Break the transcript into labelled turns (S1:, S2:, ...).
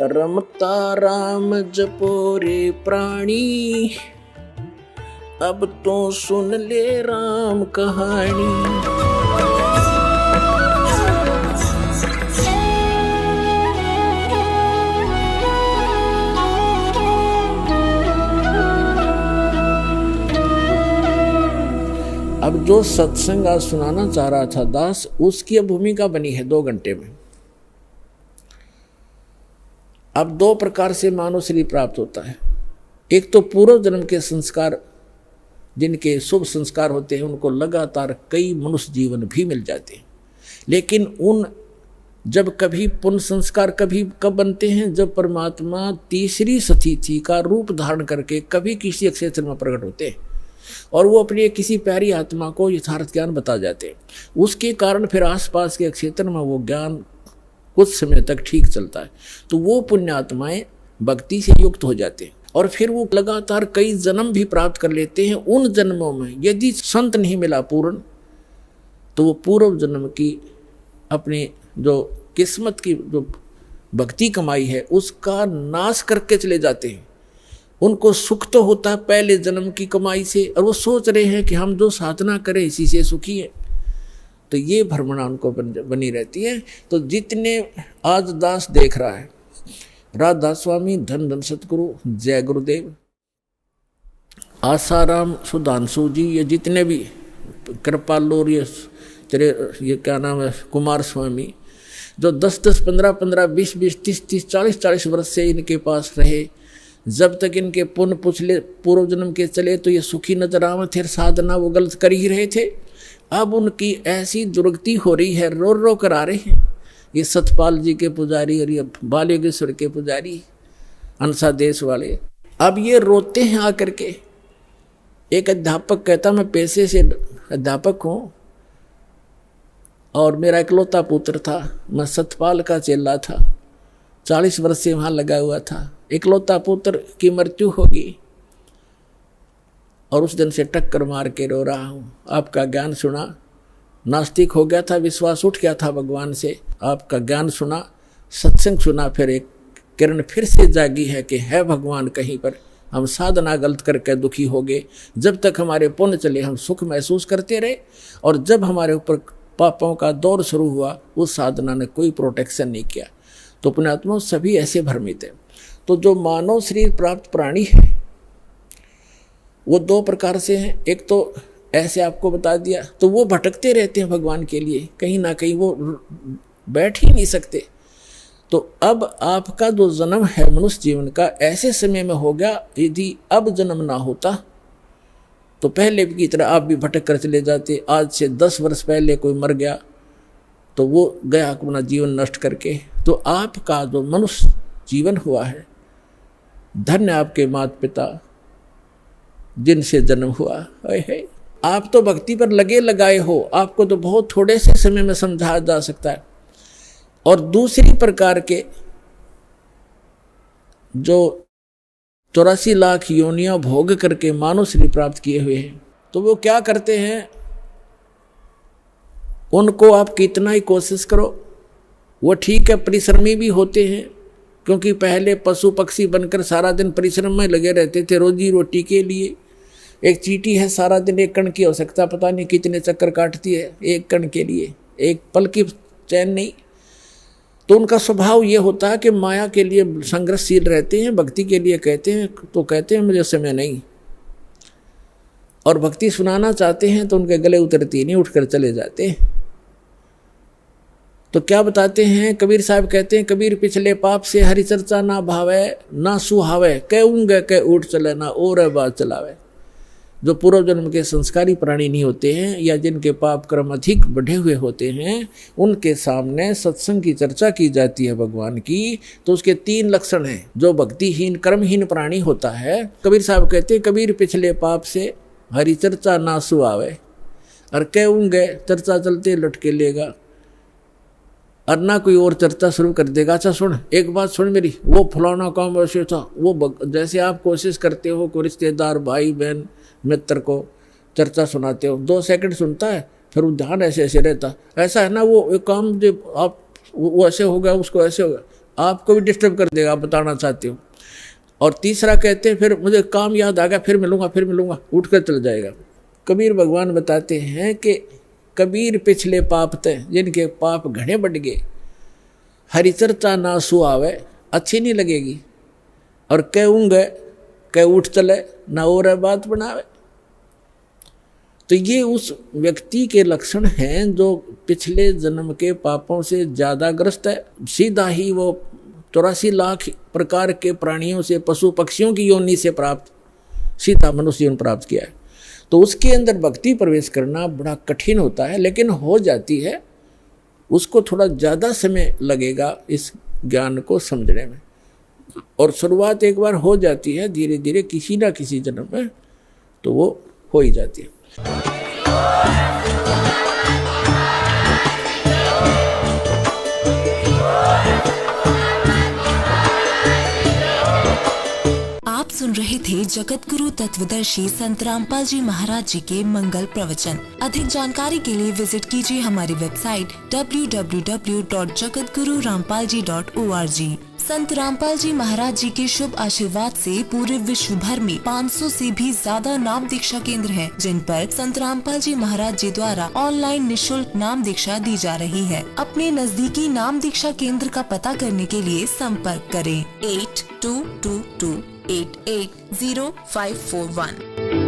S1: रमता राम जपो रे प्राणी, अब तो सुन ले राम कहानी। अब जो सत्संग आज सुनाना चाह रहा था दास, उसकी अब भूमिका बनी है 2 घंटे में। अब 2 प्रकार से मानव शरीर प्राप्त होता है। एक तो पूर्व जन्म के संस्कार, जिनके शुभ संस्कार होते हैं, उनको लगातार कई मनुष्य जीवन भी मिल जाते हैं। लेकिन उन जब कभी पुण्य संस्कार कभी कब बनते हैं, जब परमात्मा तीसरी सतिथि का रूप धारण करके कभी किसी क्षेत्र में प्रकट होते हैं और वो अपनी किसी प्यारी आत्मा को यथार्थ ज्ञान बता जाते हैं। उसके कारण फिर आसपास के क्षेत्र में वो ज्ञान कुछ समय तक ठीक चलता है, तो वो पुण्य आत्माएं भक्ति से युक्त हो जाते हैं और फिर वो लगातार कई जन्म भी प्राप्त कर लेते हैं। उन जन्मों में यदि संत नहीं मिला पूर्ण, तो वो पूर्व जन्म की अपनी जो किस्मत की जो भक्ति कमाई है उसका नाश करके चले जाते हैं। उनको सुख तो होता है पहले जन्म की कमाई से, और वो सोच रहे हैं कि हम जो साधना करें इसी से सुखी है, तो ये भ्रमणा उनको बनी रहती है। तो जितने आज दास देख रहा है, राधा स्वामी, धन धन सतगुरु, जय गुरुदेव, आसाराम, सुधांशु जी, ये जितने भी कृपालु, ये क्या नाम है, कुमार स्वामी, जो 10-10, 15-15, 20-20, 30-30, 40-40 वर्ष से इनके पास रहे, जब तक इनके पुण्य पुछले पूर्व जन्म के चले तो ये सुखी नजर आवे थे। साधना वो गलत कर ही रहे थे। अब उनकी ऐसी दुर्गति हो रही है, रो रो कर आ रहे हैं। ये सतपाल जी के पुजारी और ये बालेश्वर के पुजारी, अंसा देश वाले, अब ये रोते हैं आकर के। एक अध्यापक कहता, मैं पैसे से अध्यापक हूँ और मेरा इकलौता पुत्र था, मैं सतपाल का चेला था, 40 वर्ष से वहाँ लगा हुआ था, इकलौता पुत्र की मृत्यु होगी और उस दिन से टक्कर मार के रो रहा हूँ। आपका ज्ञान सुना, नास्तिक हो गया था, विश्वास उठ गया था भगवान से, आपका ज्ञान सुना, सत्संग सुना, फिर एक किरण फिर से जागी है कि है भगवान कहीं पर। हम साधना गलत करके दुखी हो गए। जब तक हमारे पुण्य चले हम सुख महसूस करते रहे, और जब हमारे ऊपर पापों का दौर शुरू हुआ उस साधना ने कोई प्रोटेक्शन नहीं किया। तो पुण्यात्मा सभी ऐसे भ्रमित है। तो जो मानव शरीर प्राप्त प्राणी है वो 2 प्रकार से हैं। एक तो ऐसे आपको बता दिया, तो वो भटकते रहते हैं भगवान के लिए, कहीं ना कहीं वो बैठ ही नहीं सकते। तो अब आपका जो जन्म है मनुष्य जीवन का ऐसे समय में हो गया, यदि अब जन्म ना होता तो पहले की तरह आप भी भटक कर चले जाते। आज से 10 वर्ष पहले कोई मर गया तो वो गया अपना जीवन नष्ट करके। तो आपका जो मनुष्य जीवन हुआ है, धन्य आपके माता पिता जिनसे जन्म हुआ है। आप तो भक्ति पर लगे लगाए हो, आपको तो बहुत थोड़े से समय में समझाया जा सकता है। और दूसरी प्रकार के जो 84 लाख योनियां भोग करके मानव शरीर प्राप्त किए हुए हैं, तो वो क्या करते हैं, उनको आप कितना ही कोशिश करो, वो ठीक है परिश्रमी भी होते हैं, क्योंकि पहले पशु पक्षी बनकर सारा दिन परिश्रम में लगे रहते थे रोजी रोटी के लिए। एक चींटी है सारा दिन एक कण की आवश्यकता पता नहीं कितने चक्कर काटती है एक कण के लिए, एक पल की चैन नहीं। तो उनका स्वभाव ये होता है कि माया के लिए संघर्षशील रहते हैं, भक्ति के लिए कहते हैं तो कहते हैं मुझे समय नहीं, और भक्ति सुनाना चाहते हैं तो उनके गले उतरती नहीं, उठकर चले जाते हैं। तो क्या बताते हैं, कबीर साहब कहते हैं, कबीर पिछले पाप से हरि चर्चा ना भावे ना सुहावे, कहूँगे कह उठ चले ना और बात चलावे। जो पूर्व जन्म के संस्कारी प्राणी नहीं होते हैं या जिनके पाप कर्म अधिक बढ़े हुए होते हैं, उनके सामने सत्संग की चर्चा की जाती है भगवान की, तो उसके 3 लक्षण हैं। जो भक्तिहीन कर्महीन प्राणी होता है, कबीर साहब कहते हैं, कबीर पिछले पाप से हरि चर्चा ना सुहावे, और कहूँगे चर्चा चलते लटके लेगा, और ना कोई और चर्चा शुरू कर देगा। अच्छा सुन, एक बात सुन मेरी, वो फलाना काम वैसे था, वो जैसे आप कोशिश करते हो कोई रिश्तेदार भाई बहन मित्र को चर्चा सुनाते हो, 2 सेकंड सुनता है, फिर वो ध्यान ऐसे ऐसे रहता, ऐसा है ना वो एक काम जो आप वो ऐसे होगा उसको ऐसे होगा, आपको भी डिस्टर्ब कर देगा, आप बताना चाहते हो। और तीसरा कहते हैं फिर मुझे काम याद आ गया, फिर मिलूंगा, उठ कर चल जाएगा। कबीर भगवान बताते हैं कि कबीर पिछले पाप तय, जिनके पाप घने बढ़ गए, हरि चर्चा ना सुहावे, अच्छी नहीं लगेगी। और कहूँगे कह उठ चले ना और बात बनावे। तो ये उस व्यक्ति के लक्षण हैं जो पिछले जन्म के पापों से ज़्यादा ग्रस्त है। सीधा ही वो 84 लाख प्रकार के प्राणियों से, पशु पक्षियों की योनि से प्राप्त सीधा मनुष्य जीवन प्राप्त किया है। तो उसके अंदर भक्ति प्रवेश करना बड़ा कठिन होता है, लेकिन हो जाती है। उसको थोड़ा ज़्यादा समय लगेगा इस ज्ञान को समझने में, और शुरुआत एक बार हो जाती है, धीरे धीरे किसी ना किसी जन्म में तो वो हो ही जाती है।
S2: आप सुन रहे थे जगत गुरु तत्वदर्शी संत रामपाल जी महाराज जी के मंगल प्रवचन। अधिक जानकारी के लिए विजिट कीजिए हमारी वेबसाइट www.jagatgururampalji.org। संत रामपाल जी महाराज जी के शुभ आशीर्वाद से पूरे विश्व भर में 500 से भी ज्यादा नाम दीक्षा केंद्र हैं, जिन पर संत रामपाल जी महाराज जी द्वारा ऑनलाइन निशुल्क नाम दीक्षा दी जा रही है। अपने नजदीकी नाम दीक्षा केंद्र का पता करने के लिए संपर्क करें 8222880541।